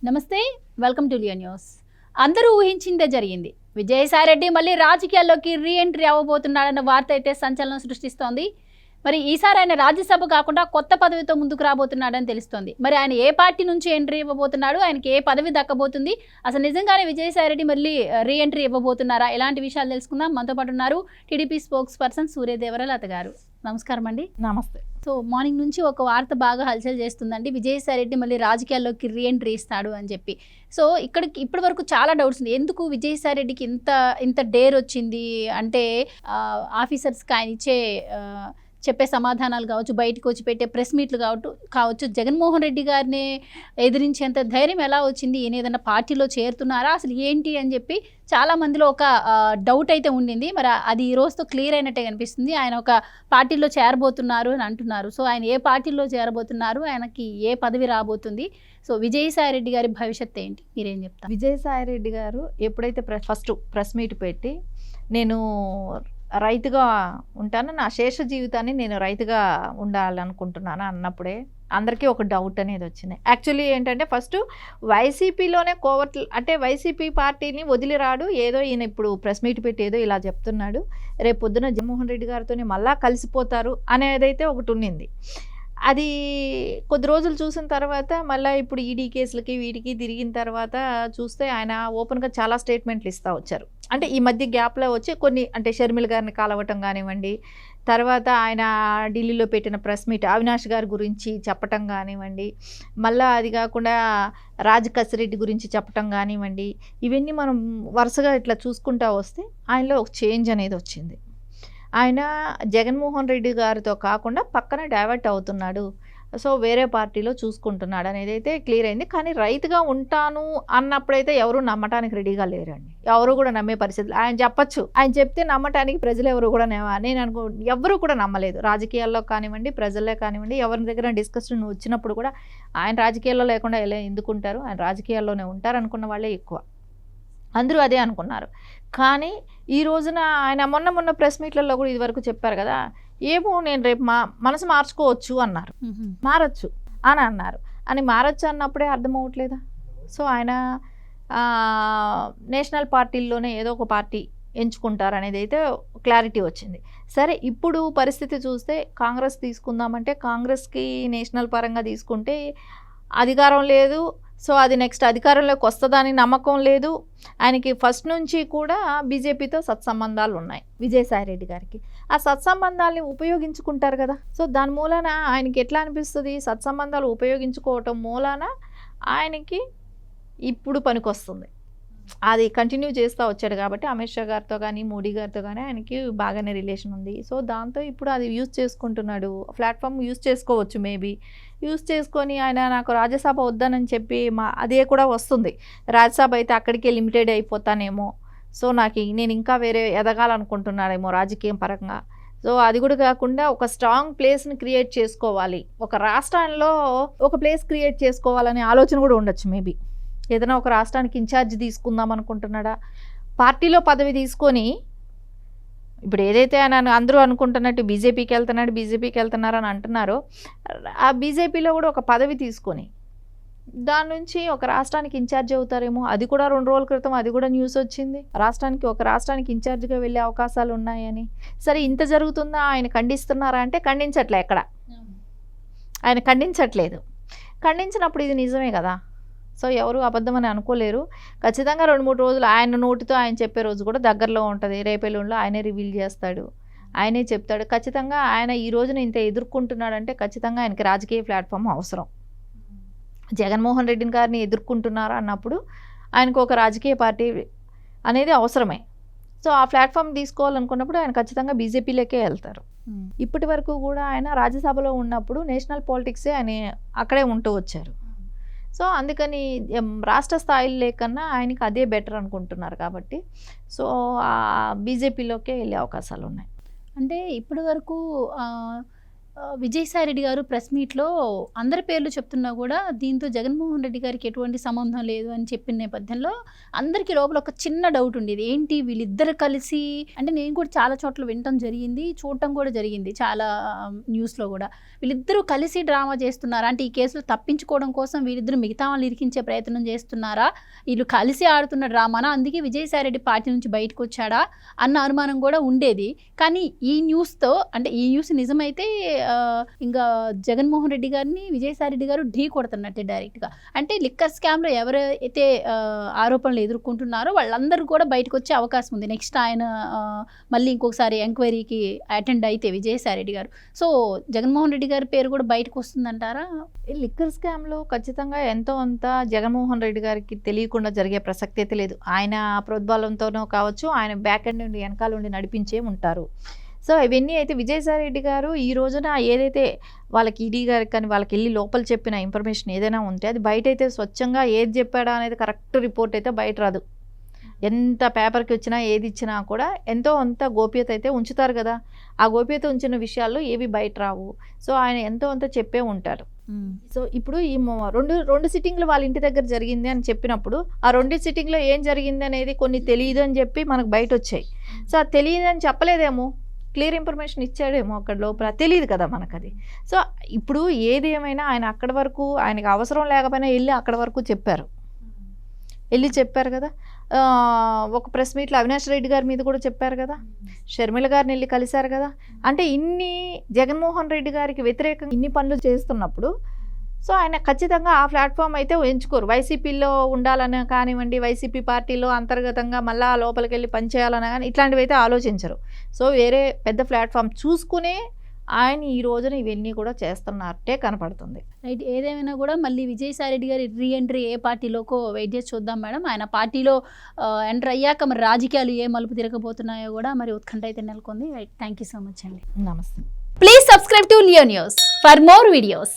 నమస్తే, welcome to Leo news. అందరూ ఊహించిందే జరిగింది. విజయసాయిరెడ్డి మళ్ళీ రాజకీయాల్లోకి రీ ఎంట్రీ అవ్వబోతున్నాడన్న వార్త అయితే సంచలనం సృష్టిస్తోంది. మరి ఈసారి ఆయన రాజ్యసభ కాకుండా కొత్త పదవితో ముందుకు రాబోతున్నాడని తెలుస్తోంది. మరి ఆయన ఏ పార్టీ నుంచి ఎంట్రీ ఇవ్వబోతున్నాడు, ఆయనకి ఏ పదవి దక్కబోతుంది, అసలు నిజంగానే విజయసాయిరెడ్డి మళ్ళీ రీ ఎంట్రీ ఇవ్వబోతున్నారా, ఎలాంటి విషయాలు తెలుసుకుందాం. మనతో పాటు ఉన్నారు టీడీపీ స్పోక్స్ పర్సన్ సూర్యదేవరలత గారు. నమస్కారం అండి. నమస్తే. సో మార్నింగ్ నుంచి ఒక వార్త బాగా హల్చల్ చేస్తుందండి, విజయసాయిరెడ్డి మళ్ళీ రాజకీయాల్లోకి రీ ఎంట్రీ ఇస్తాడు అని చెప్పి. సో ఇప్పటి వరకు చాలా డౌట్స్ ఉంది. ఎందుకు విజయసాయిరెడ్డికి ఇంత డేర్ వచ్చింది అంటే ఆఫీసర్స్కి ఆయన ఇచ్చే చెప్పే సమాధానాలు కావచ్చు, బయటకు వచ్చి పెట్టే ప్రెస్ మీట్లు కావచ్చు, జగన్మోహన్ రెడ్డి గారిని ఎదిరించేంత ధైర్యం ఎలా వచ్చింది, ఈయన ఏదైనా పార్టీలో చేరుతున్నారా, అసలు ఏంటి అని చెప్పి చాలా మందిలో ఒక డౌట్ అయితే ఉండింది. మరి అది ఈ రోజుతో క్లియర్ అయినట్టే కనిపిస్తుంది. ఆయన ఒక పార్టీలో చేరబోతున్నారు అని అంటున్నారు. సో ఆయన ఏ పార్టీలో చేరబోతున్నారు, ఆయనకి ఏ పదవి రాబోతుంది, సో విజయసాయిరెడ్డి గారి భవిష్యత్తు ఏంటి, మీరేం చెప్తారు? విజయసాయిరెడ్డి గారు ఎప్పుడైతే ఫస్ట్ ప్రెస్ మీట్ పెట్టి నేను రైతుగా ఉంటాను, నా శేష జీవితాన్ని నేను రైతుగా ఉండాలనుకుంటున్నాను అన్నప్పుడే అందరికీ ఒక డౌట్ అనేది వచ్చింది. యాక్చువల్లీ ఏంటంటే ఫస్ట్ వైసీపీలోనే కోవర్ట్లు అంటే వైసీపీ పార్టీని వదిలి రాడు, ఏదో ఈయన ఇప్పుడు ప్రెస్ మీట్ పెట్టి ఏదో ఇలా చెప్తున్నాడు, రేపు పొద్దున జగన్మోహన్ రెడ్డి గారితోనే మళ్ళా కలిసిపోతారు అనేదైతే ఒకటి ఉండింది. అది కొద్ది రోజులు చూసిన తర్వాత మళ్ళీ ఇప్పుడు ఈడీ కేసులకి వీటికి తిరిగిన తర్వాత చూస్తే ఆయన ఓపెన్గా చాలా స్టేట్మెంట్లు ఇస్తూ వచ్చారు. అంటే ఈ మధ్య గ్యాప్లో వచ్చి కొన్ని అంటే షర్మిల గారిని కలవటం కానివ్వండి, తర్వాత ఆయన ఢిల్లీలో పెట్టిన ప్రెస్ మీట్ అవినాష్ గారి గురించి చెప్పటం కానివ్వండి, మళ్ళీ అది కాకుండా రాజకసిరెడ్డి గురించి చెప్పటం కానివ్వండి, ఇవన్నీ మనం వరుసగా ఇట్లా చూసుకుంటూ వస్తే ఆయనలో ఒక చేంజ్ అనేది వచ్చింది. ఆయన జగన్మోహన్ రెడ్డి గారితో కాకుండా పక్కన డైవర్ట్ అవుతున్నాడు, సో వేరే పార్టీలో చూసుకుంటున్నాడు అనేది అయితే క్లియర్ అయింది. కానీ రైతుగా ఉంటాను అన్నప్పుడైతే ఎవరు నమ్మటానికి రెడీగా లేరండి, ఎవరు కూడా నమ్మే పరిస్థితులు. ఆయన చెప్పచ్చు, ఆయన చెప్తే నమ్మటానికి ప్రజలు ఎవరు కూడా నేను ఎవరు కూడా నమ్మలేదు. రాజకీయాల్లో కానివ్వండి, ప్రజల్లో కానివ్వండి, ఎవరి దగ్గర డిస్కషన్ వచ్చినప్పుడు కూడా ఆయన రాజకీయాల్లో లేకుండా ఎలా ఎందుకుంటారు, ఆయన రాజకీయాల్లోనే ఉంటారు అనుకున్న వాళ్ళే ఎక్కువ, అందరూ అదే అనుకున్నారు. కానీ ఈ రోజున ఆయన మొన్న ప్రెస్ మీట్లలో కూడా ఇదివరకు చెప్పారు కదా, ఏమో నేను రేపు మనసు మార్చుకోవచ్చు అన్నారు, మారచ్చు అని అన్నారు. అని మారచ్చు అన్నప్పుడే అర్థమవట్లేదా? సో ఆయన నేషనల్ పార్టీల్లోనే ఏదో ఒక పార్టీ ఎంచుకుంటారు అనేది అయితే క్లారిటీ వచ్చింది. సరే, ఇప్పుడు పరిస్థితి చూస్తే కాంగ్రెస్ తీసుకుందామంటే కాంగ్రెస్కి నేషనల్ పరంగా తీసుకుంటే అధికారం లేదు, సో అది నెక్స్ట్ అధికారంలోకి వస్తుందని నమ్మకం లేదు. ఆయనకి ఫస్ట్ నుంచి కూడా బీజేపీతో సత్సంబంధాలు ఉన్నాయి విజయసాయిరెడ్డి గారికి. ఆ సత్సంబంధాలని ఉపయోగించుకుంటారు కదా, సో దాని మూలాన ఆయనకి ఎట్లా అనిపిస్తుంది, సత్సంబంధాలు ఉపయోగించుకోవటం మూలాన ఆయనకి ఇప్పుడు పనికొస్తుంది. అది కంటిన్యూ చేస్తూ వచ్చాడు కాబట్టి అమిత్ షా గారితో కానీ మోడీ గారితో కానీ ఆయనకి బాగానే రిలేషన్ ఉంది. సో దాంతో ఇప్పుడు అది యూజ్ చేసుకుంటున్నాడు, ప్లాట్ఫామ్ యూజ్ చేసుకోవచ్చు, మేబీ యూజ్ చేసుకొని ఆయన నాకు రాజ్యసభ వద్దనని చెప్పి అదే కూడా వస్తుంది. రాజ్యసభ అయితే అక్కడికే లిమిటెడ్ అయిపోతానేమో, సో నేను ఇంకా వేరే ఎదగాలనుకుంటున్నాడేమో రాజకీయం పరంగా. సో అది కూడా కాకుండా ఒక స్ట్రాంగ్ ప్లేస్ని క్రియేట్ చేసుకోవాలి, ఒక రాష్ట్రంలో ఒక ప్లేస్ క్రియేట్ చేసుకోవాలనే ఆలోచన కూడా ఉండొచ్చు. మేబీ ఏదైనా ఒక రాష్ట్రానికి ఇన్ఛార్జ్ తీసుకుందాం అనుకుంటున్నాడా, పార్టీలో పదవి తీసుకొని ఇప్పుడు ఏదైతే ఆయన అందరూ అనుకుంటున్నట్టు బీజేపీకి వెళ్తున్నారు అని అంటున్నారో, ఆ బీజేపీలో కూడా ఒక పదవి తీసుకొని దాని నుంచి ఒక రాష్ట్రానికి ఇన్ఛార్జ్ అవుతారేమో. అది కూడా 2 రోజుల క్రితం అది కూడా న్యూస్ వచ్చింది, ఒక రాష్ట్రానికి ఇన్ఛార్జ్గా వెళ్ళే అవకాశాలు ఉన్నాయని. సరే, ఇంత జరుగుతుందా, ఆయన ఖండిస్తున్నారా అంటే ఖండించట్లే, ఎక్కడ ఆయన ఖండించట్లేదు. ఖండించినప్పుడు ఇది నిజమే కదా, సో ఎవరు అబద్ధమని అనుకోలేరు. ఖచ్చితంగా 2-3 రోజులు ఆయన నోటితో ఆయన చెప్పే రోజు కూడా దగ్గరలో ఉంటుంది. రేపెల్లుండిలో ఆయనే రివీల్ చేస్తాడు, ఆయనే చెప్తాడు. ఖచ్చితంగా ఆయన ఈ రోజున ఇంత ఎదుర్కొంటున్నాడంటే ఖచ్చితంగా ఆయనకి రాజకీయ ప్లాట్ఫామ్ అవసరం. జగన్మోహన్ రెడ్డి గారిని ఎదుర్కొంటున్నారా అన్నప్పుడు ఆయనకు ఒక రాజకీయ పార్టీ అనేది అవసరమే. సో ఆ ప్లాట్ఫామ్ తీసుకోవాలనుకున్నప్పుడు ఆయన ఖచ్చితంగా బీజేపీలోకే వెళ్తారు. ఇప్పటి వరకు కూడా ఆయన రాజ్యసభలో ఉన్నప్పుడు నేషనల్ పాలిటిక్సే ఆయన అక్కడే ఉంటూ వచ్చారు. సో అందుకని రాష్ట్ర స్థాయిలో లేకన్నా ఆయనకి అదే బెటర్ అనుకుంటున్నారు కాబట్టి సో బీజేపీలోకే వెళ్ళే అవకాశాలు ఉన్నాయి. అంటే ఇప్పటి వరకు విజయసాయి రెడ్డి గారు ప్రెస్ మీట్లో అందరి పేర్లు చెప్తున్నా కూడా దీంతో జగన్మోహన్ రెడ్డి గారికి ఎటువంటి సంబంధం లేదు అని చెప్పిన నేపథ్యంలో అందరికీ లోపల ఒక చిన్న డౌట్ ఉండేది, ఏంటి వీళ్ళిద్దరు కలిసి, అంటే నేను కూడా చాలా చోట్ల వినటం జరిగింది, చూడటం కూడా జరిగింది చాలా న్యూస్లో కూడా, వీళ్ళిద్దరూ కలిసి డ్రామా చేస్తున్నారా, అంటే ఈ కేసులో తప్పించుకోవడం కోసం వీళ్ళిద్దరు మిగతా వాళ్ళు ఇరికించే ప్రయత్నం చేస్తున్నారా, వీళ్ళు కలిసి ఆడుతున్న డ్రామానా, అందుకే విజయసాయి రెడ్డి పార్టీ నుంచి బయటకు వచ్చాడా అన్న అనుమానం కూడా ఉండేది. కానీ ఈ న్యూస్తో, అంటే ఈ న్యూస్ నిజమైతే ఇంకా జగన్మోహన్ రెడ్డి గారిని విజయసాయి రెడ్డి గారు ఢీ కొడుతున్నట్టే డైరెక్ట్గా. అంటే లిక్కర్ స్కామ్లో ఎవరైతే ఆరోపణలు ఎదుర్కొంటున్నారో వాళ్ళందరూ కూడా బయటకు వచ్చే అవకాశం ఉంది నెక్స్ట్ ఆయన మళ్ళీ ఇంకొకసారి ఎంక్వైరీకి అటెండ్ అయితే విజయసాయి రెడ్డి గారు. సో జగన్మోహన్ రెడ్డి గారి పేరు కూడా బయటకు వస్తుందంటారా? ఈ లిక్కర్ స్కామ్లో ఖచ్చితంగా ఎంతో అంత జగన్మోహన్ రెడ్డి గారికి తెలియకుండా జరిగే ప్రసక్తి అయితే లేదు. ఆయన ప్రోద్బలంతోనో కావచ్చు, ఆయన బ్యాక్ ఎండ్ నుండి వెనకాల నుండి నడిపించే ఉంటారు. సో ఇవన్నీ అయితే విజయసాయి రెడ్డి గారు ఈ రోజున ఏదైతే వాళ్ళకి ఈడీ గారికి కానీ వాళ్ళకి వెళ్ళి లోపల చెప్పిన ఇన్ఫర్మేషన్ ఏదైనా ఉంటే అది బయట అయితే స్వచ్ఛంగా ఏది చెప్పాడా అనేది కరెక్ట్ రిపోర్ట్ అయితే బయట రాదు. ఎంత పేపర్కి వచ్చినా ఏది ఇచ్చినా కూడా ఎంతో అంత గోప్యత అయితే ఉంచుతారు కదా. ఆ గోప్యత ఉంచిన విషయాల్లో ఏవి బయట రావు. సో ఆయన ఎంతో అంత చెప్పే ఉంటారు. సో ఇప్పుడు ఈ రెండు సిట్టింగ్లు వాళ్ళ ఇంటి దగ్గర జరిగింది అని చెప్పినప్పుడు ఆ 2 సిట్టింగ్లో ఏం జరిగింది అనేది కొన్ని తెలియదు అని చెప్పి మనకు బయట వచ్చాయి. సో అది తెలియదు అని చెప్పలేదేమో, క్లియర్ ఇన్ఫర్మేషన్ ఇచ్చాడేమో అక్కడ లోపల, తెలియదు కదా మనకు అది. సో ఇప్పుడు ఏది ఏమైనా ఆయన అక్కడి వరకు, ఆయనకు అవసరం లేకపోయినా వెళ్ళి అక్కడ వరకు చెప్పారు కదా. ఒక ప్రెస్ మీట్లో అవినాష్ రెడ్డి గారి మీద కూడా చెప్పారు కదా, షర్మిల గారిని వెళ్ళి కలిశారు కదా. అంటే ఇన్ని జగన్మోహన్ రెడ్డి గారికి వ్యతిరేకంగా ఇన్ని పనులు చేస్తున్నప్పుడు సో ఆయన ఖచ్చితంగా ఆ ప్లాట్ఫామ్ అయితే ఎంచుకోరు. వైసీపీలో ఉండాలని కానివ్వండి, వైసీపీ పార్టీలో అంతర్గతంగా మళ్ళీ ఆ లోపలికి వెళ్ళి పనిచేయాలన్నా కానీ ఇట్లాంటివి అయితే ఆలోచించరు. సో వేరే పెద్ద ప్లాట్ఫామ్ చూసుకునే ఆయన ఈ రోజున ఇవన్నీ కూడా చేస్తున్నట్టే కనపడుతుంది. రైట్, ఏదేమైనా కూడా మళ్ళీ విజయసాయి రెడ్డి గారి రీఎంట్రీ ఏ పార్టీలోకో వెయిట్ చేసి చూద్దాం మేడం. ఆయన పార్టీలో ఎంటర్ అయ్యాక మరి రాజకీయాలు ఏ మలుపు తిరగబోతున్నాయో కూడా మరి ఉత్కంఠ అయితే నెలకొంది. Right, thank you so much అండి. నమస్తే. Please subscribe to Leo news for more videos.